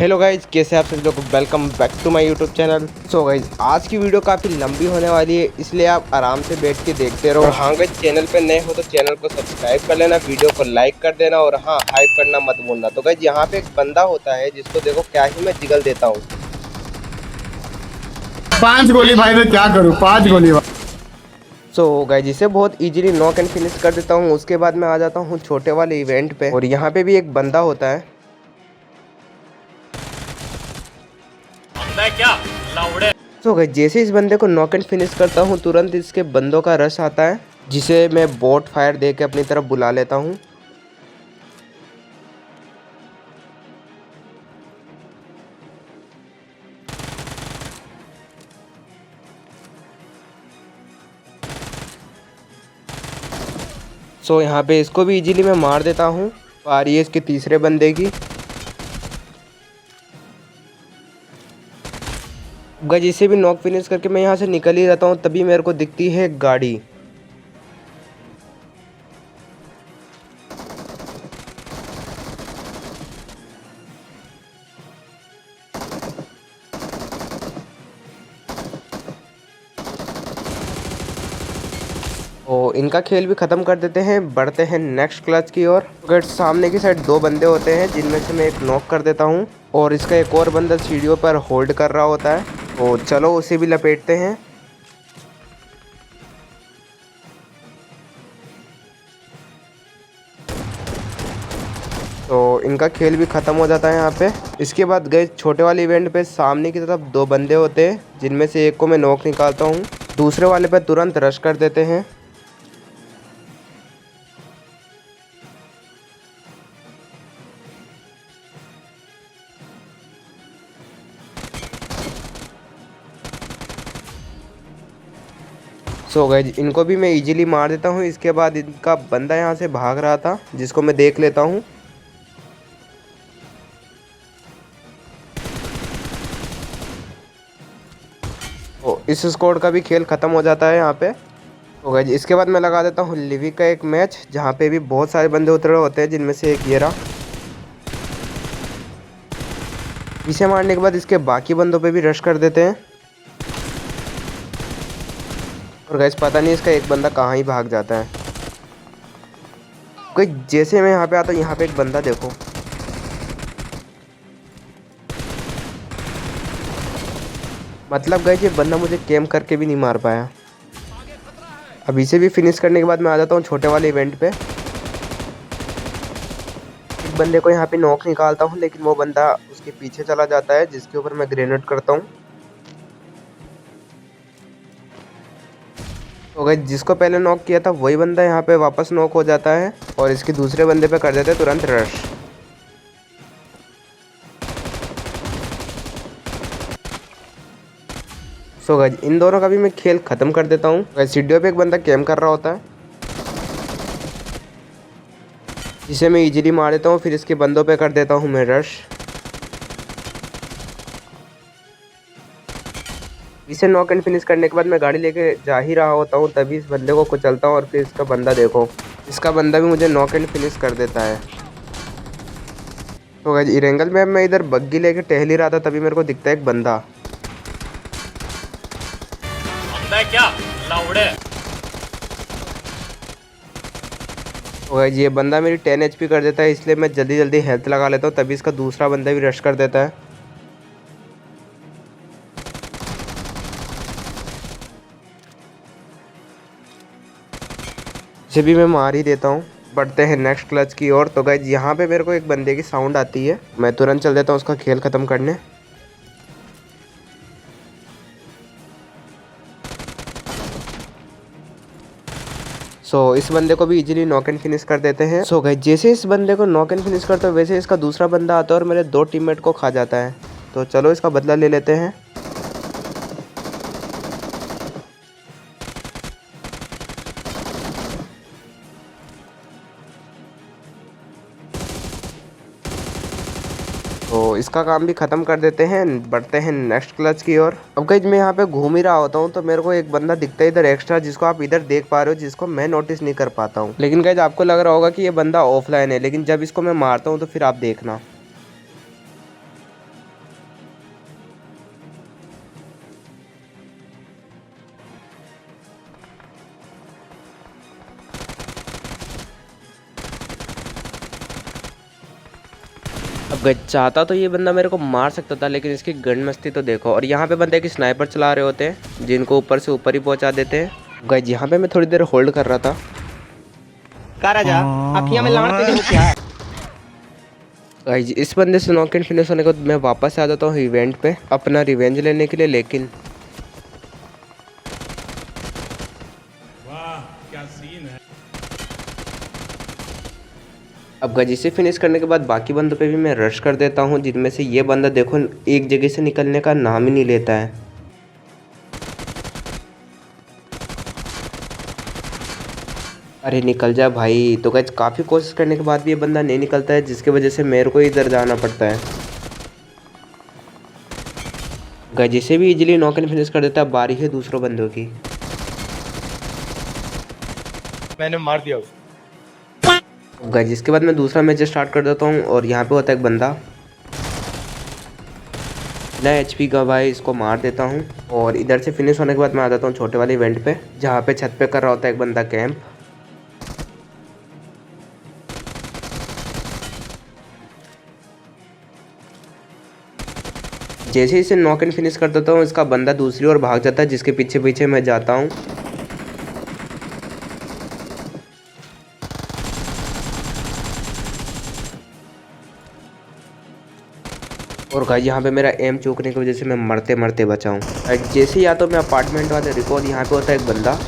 Hello guys, कैसे आप सभी लोग। Welcome back to my YouTube channel. So guys, आज की वीडियो काफ़ी लंबी होने वाली है, इसलिए आप आराम से बैठ के देखते रहो। और हाँ गाइज, चैनल पे नए हो तो चैनल को सब्सक्राइब कर लेना, वीडियो को लाइक कर देना और हाँ, हाइप करना मत भूलना। तो गाइज, यहाँ पे एक बंदा होता है जिसको देखो क्या ही मैं जिगल देता हूँ। 5 गोली भाई, मैं क्या करूँ? 5 गोली। सो गाइज, इसे बहुत इजीली नॉक एंड फिनिश कर देता हूँ। उसके बाद मैं आ जाता हूँ छोटे वाले इवेंट पे और यहाँ पे भी एक बंदा होता है। क्या लाउड़े। सो गाइस, जैसे इस बंदे को नॉक एंड फिनिश करता हूँ, तुरंत इसके बंदों का रश आता है, जिसे मैं बोट फायर दे के अपनी तरफ बुला लेता हूँ। सो यहाँ पे इसको भी इजीली मैं मार देता हूँ। बारी है इसके तीसरे बंदे की। गाइस, इसे भी नॉक फिनिश करके मैं यहाँ से निकल ही रहता हूँ, तभी मेरे को दिखती है एक गाड़ी। तो इनका खेल भी ख़त्म कर देते हैं, बढ़ते हैं नेक्स्ट क्लच की ओर। अगर सामने की साइड दो बंदे होते हैं, जिनमें से मैं एक नॉक कर देता हूँ और इसका एक और बंदा सीढ़ियों पर होल्ड कर रहा होता है। तो चलो उसे भी लपेटते हैं। तो इनका खेल भी ख़त्म हो जाता है यहाँ पे। इसके बाद गए छोटे वाले इवेंट पे, सामने की तरफ दो बंदे होते हैं, जिनमें से एक को मैं नॉक निकालता हूँ, दूसरे वाले पे तुरंत रश कर देते हैं। सो गाइस, इनको भी मैं इजीली मार देता हूँ। इसके बाद इनका बंदा यहाँ से भाग रहा था, जिसको मैं देख लेता हूँ। तो इस स्क्वाड का भी खेल ख़त्म हो जाता है यहाँ पे। तो गाइस, इसके बाद मैं लगा देता हूँ लिविक का एक मैच, जहाँ पे भी बहुत सारे बंदे उतरे होते हैं, जिनमें से एक ये रहा। इसे मारने के बाद इसके बाकी बंदों पे भी रश कर देते हैं। और गाइस, पता नहीं इसका एक बंदा कहाँ ही भाग जाता है। कोई जैसे मैं यहाँ पे आता हूँ, यहाँ पे एक बंदा देखो। मतलब गाइस, ये बंदा मुझे कैम करके भी नहीं मार पाया। अब इसे भी फिनिश करने के बाद मैं आ जाता हूँ छोटे वाले इवेंट पे। एक बंदे को यहाँ पे नॉक निकालता हूँ, लेकिन वो बंदा उसके पीछे चला जाता है, जिसके ऊपर मैं ग्रेनेड करता हूँ। तो गाइस, जिसको पहले नॉक किया था वही बंदा यहाँ पे वापस नॉक हो जाता है और इसके दूसरे बंदे पे कर देते हैं तुरंत रश। सो गाइस, इन दोनों का भी मैं खेल ख़त्म कर देता हूँ। गाइस, सीढ़ियों पे एक बंदा कैम कर रहा होता है, जिसे मैं इजीली मार देता हूँ। फिर इसके बंदों पे कर देता हूँ मैं रश। इसे नॉक एंड फिनिश करने के बाद मैं गाड़ी लेके जा ही रहा होता हूँ, तभी इस बंदे को कुचलता हूँ और फिर इसका बंदा देखो, इसका बंदा भी मुझे नॉक एंड फिनिश कर देता है। तो गाइस, इरेंगल में मैं इधर बग्गी लेके टहल ही रहा था, तभी मेरे को दिखता है एक बंदा। क्या लाउड़े। तो गाइस, ये बंदा मेरी 10 HP कर देता है, इसलिए मैं जल्दी जल्दी हेल्थ लगा लेता हूँ, तभी इसका दूसरा बंदा भी रश कर देता है। इसे भी मैं मार ही देता हूँ। बढ़ते हैं नेक्स्ट क्लच की ओर। तो गाइस, यहाँ पे मेरे को एक बंदे की साउंड आती है, मैं तुरंत चल देता हूँ उसका खेल ख़त्म करने। इस बंदे को भी इजीली नॉक एंड फिनिश कर देते हैं। गाइस, जैसे इस बंदे को नॉक एंड फिनिश करते हो, वैसे इसका दूसरा बंदा आता है और मेरे दो टीममेट को खा जाता है। तो चलो इसका बदला ले लेते हैं। तो इसका काम भी ख़त्म कर देते हैं। बढ़ते हैं नेक्स्ट क्लच की ओर। अब गाइस, मैं यहाँ पे घूम ही रहा होता हूँ, तो मेरे को एक बंदा दिखता है इधर एक्स्ट्रा, जिसको आप इधर देख पा रहे हो, जिसको मैं नोटिस नहीं कर पाता हूँ। लेकिन गाइस, आपको लग रहा होगा कि ये बंदा ऑफलाइन है, लेकिन जब इसको मैं मारता हूँ तो फिर आप देखना। अब गज चाहता तो ये बंदा मेरे को मार सकता था, लेकिन इसकी गन मस्ती तो देखो। और यहाँ पे बंदे की स्नाइपर चला रहे होते हैं जिनको ऊपर से ऊपर ही पहुंचा देते हैं। गज यहाँ पे मैं थोड़ी देर होल्ड कर रहा था। राजा अखियां में लाड़ तेरे को क्या है? गाइस इस बंदे से नॉक एंड फिनिश होने के बाद मैं वापस आ जाता हूँ इवेंट पे अपना रिवेंज लेने के लिए। लेकिन वाह क्या सीन है। अब गाइस इसे फिनिश करने के बाद बाकी बंदों पे भी मैं रश कर देता हूँ, जिनमें से ये बंदा देखो एक जगह से निकलने का नाम ही नहीं लेता है। अरे निकल जा भाई। तो गाइस काफ़ी कोशिश करने के बाद भी ये बंदा नहीं निकलता है, जिसकी वजह से मेरे को इधर जाना पड़ता है। गाइस इसे भी इजीली नॉक एंड फिनिश कर देता है। बारी है दूसरों बंदों की। मैंने मार दिया उसको। गाइस इसके बाद मैं दूसरा मैच स्टार्ट कर देता हूँ और यहाँ पे होता है एक बंदा ना एचपी का। भाई इसको मार देता हूँ और इधर से फिनिश होने के बाद मैं आ जाता हूँ छोटे वाले इवेंट पे, जहाँ पे छत पे कर रहा होता है एक बंदा कैंप। जैसे ही इसे नॉक एंड फिनिश कर देता हूँ, इसका बंदा दूसरी ओर भाग जाता है, जिसके पीछे पीछे मैं जाता हूँ। और गाइस यहाँ पे मेरा एम चूकने की वजह से मैं मरते मरते बचा हूँ। जैसे ही आता हूँ मैं अपार्टमेंट वाले रिकॉल, यहाँ पे होता है एक बंदा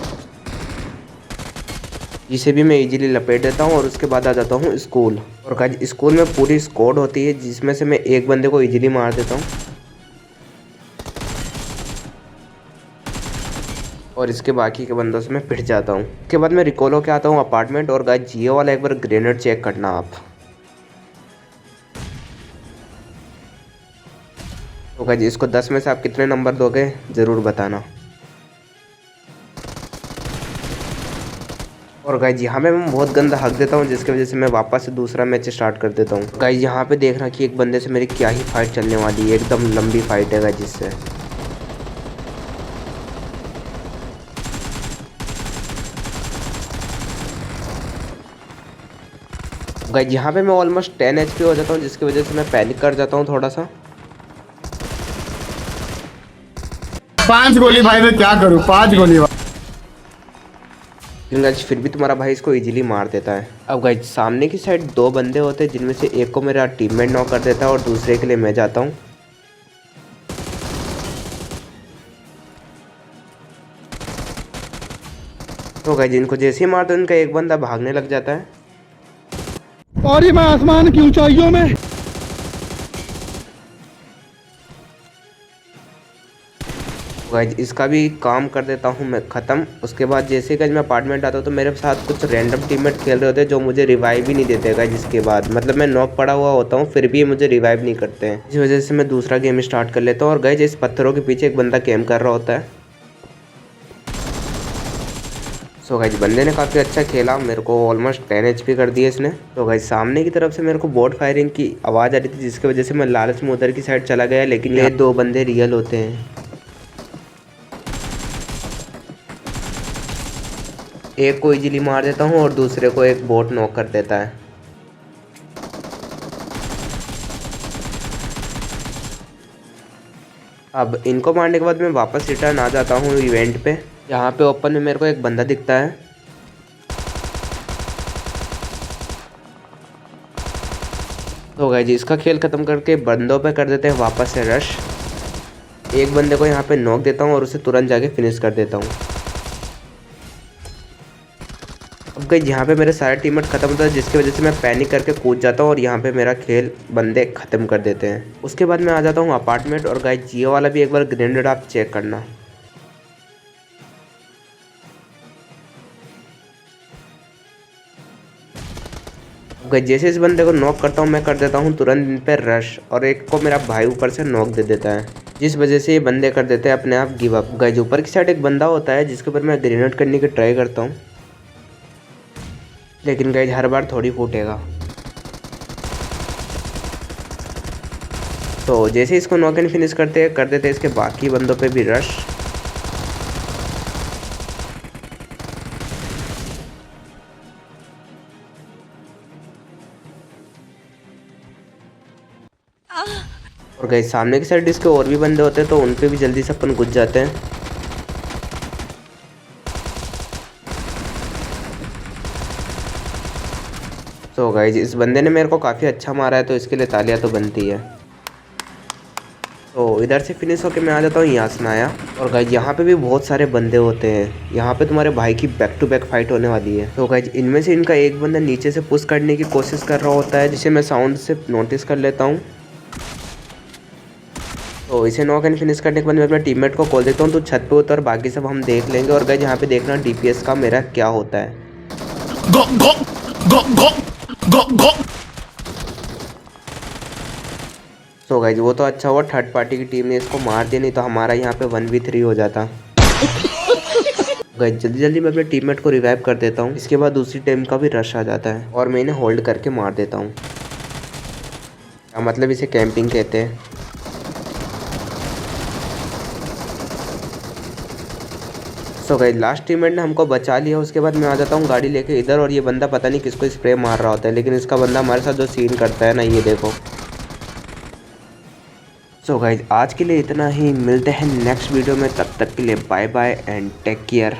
जिसे भी मैं इजीली लपेट देता हूँ। और उसके बाद आ जाता हूँ स्कूल। और गाइस स्कूल में पूरी स्क्वाड होती है, जिसमें से मैं एक बंदे को इजीली मार देता हूँ और इसके बाकी के बंदों से मैं पिट जाता हूँ। उसके बाद मैं रिकॉल होकर आता हूँ अपार्टमेंट। और गाइस जियो वाला एक बार ग्रेनेड चेक करना आप। तो गाइस इसको 10 में से आप कितने नंबर दोगे ज़रूर बताना। और गाइस यहाँ पे मैं बहुत गंदा हक देता हूँ, जिसकी वजह से मैं वापस से दूसरा मैच स्टार्ट कर देता हूँ। गाइस यहाँ पे देखना कि एक बंदे से मेरी क्या ही फाइट चलने वाली है। एकदम लंबी फाइट है गाइस जिससे। गाइस यहाँ पे मैं ऑलमोस्ट 10 HP हो जाता हूँ, जिसकी वजह से मैं पैनिक कर जाता हूँ थोड़ा सा। 5 गोली भाई मैं क्या करूँ, 5 गोली भाई। लेकिन गाइस फिर भी तुम्हारा भाई इसको इजीली मार देता है। अब गाइस सामने की साइड दो बंदे होते हैं, जिनमें से एक को मेरा टीममेट नॉक कर देता है और दूसरे के लिए मैं जाता हूँ। तो गाइस इनको जैसे ही मार दो, इनका एक बंदा भागने लग जाता है। और मैं आसमान की ऊंचाइयों में। गाइस इसका भी काम कर देता हूँ मैं ख़त्म। उसके बाद जैसे गाइस मैं अपार्टमेंट आता हूँ, तो मेरे साथ कुछ रैंडम टीममेट खेल रहे होते हैं, जो मुझे रिवाइव ही नहीं देते गाइस। जिसके बाद मतलब मैं नॉक पड़ा हुआ होता हूँ, फिर भी ये मुझे रिवाइव नहीं करते हैं। इस वजह से मैं दूसरा गेम स्टार्ट कर लेता हूँ। और गाइस इस पत्थरों के पीछे एक बंदा कैम्प कर रहा होता है। सो गाइस बंदे ने काफ़ी अच्छा खेला, मेरे को ऑलमोस्ट 10 HP कर दिया इसने। तो गाइस सामने की तरफ से मेरे को बोट फायरिंग की आवाज़ आ रही थी, जिसकी वजह से मैं लालच में उधर की साइड चला गया। लेकिन ये दो बंदे रियल होते हैं। एक को इजीली मार देता हूँ और दूसरे को एक बोट नॉक कर देता है। अब इनको मारने के बाद मैं वापस रिटर्न आ जाता हूँ इवेंट पे। यहाँ पे ओपन में मेरे को एक बंदा दिखता है। तो गाइस इसका खेल ख़त्म करके बंदों पे कर देते हैं वापस से रश। एक बंदे को यहाँ पे नॉक देता हूँ और उसे तुरंत जाके फिनिश कर देता हूँ। अब गाइस यहाँ पे मेरे सारे टीममेट ख़त्म होता है, जिसकी वजह से मैं पैनिक करके कूद जाता हूँ और यहाँ पे मेरा खेल बंदे ख़त्म कर देते हैं। उसके बाद मैं आ जाता हूँ अपार्टमेंट। और गाइस जियो वाला भी एक बार ग्रेनेड आप चेक करना। गाइस जैसे इस बंदे को नॉक करता हूँ, मैं कर देता हूँ तुरंत इन पर रश। और एक को मेरा भाई ऊपर से नॉक दे देता है, जिस वजह से ये बंदे कर देते हैं अपने आप गिव अप। गाइस ऊपर की साइड एक बंदा होता है, जिसके ऊपर मैं ग्रेनेड करने की ट्राई करता हूँ, लेकिन गाइस हर बार थोड़ी फूटेगा। तो जैसे इसको नॉक एंड फिनिश कर देते इसके बाकी बंदों पे भी रश। और गाइस सामने की साइड इसके और भी बंदे होते हैं तो उन पे भी जल्दी से अपन घुस जाते हैं। तो गाइस इस बंदे ने मेरे को काफ़ी अच्छा मारा है तो इसके लिए तालियां तो बनती है। तो इधर से फिनिश होके मैं आ जाता हूँ यासनाया। और गाइस यहाँ पे भी बहुत सारे बंदे होते हैं। यहाँ पे तुम्हारे भाई की बैक टू बैक फाइट होने वाली है। तो गाइस इनमें से इनका एक बंदा नीचे से पुश करने की कोशिश कर रहा होता है जिसे मैं साउंड से नोटिस कर लेता हूँ। तो इसे नॉक एंड फिनिश करने के बाद मैं अपने टीममेट को कॉल देता हूँ तो छत पे उतर, बाकी सब हम देख लेंगे। और गाइस यहाँ पे देखना DPS का मेरा क्या होता है। गो गो गो गो गो गो। तो गाइस वो तो अच्छा हुआ थर्ड पार्टी की टीम ने इसको मार दिया, नहीं तो हमारा यहाँ पे 1v3 हो जाता। गाइस जल्दी जल्दी मैं अपने टीममेट को रिवाइव कर देता हूँ। इसके बाद दूसरी टीम का भी रश आ जाता है और मैं इन्हें होल्ड करके मार देता हूँ। मतलब इसे कैंपिंग कहते हैं। सो गाइस लास्ट टीममेट ने हमको बचा लिया। उसके बाद मैं आ जाता हूँ गाड़ी लेके इधर, और ये बंदा पता नहीं किसको स्प्रे मार रहा होता है, लेकिन इसका बंदा हमारे साथ जो सीन करता है ना, ये देखो। सो गाइस आज के लिए इतना ही, मिलते हैं नेक्स्ट वीडियो में, तब तक के लिए bye bye and take care.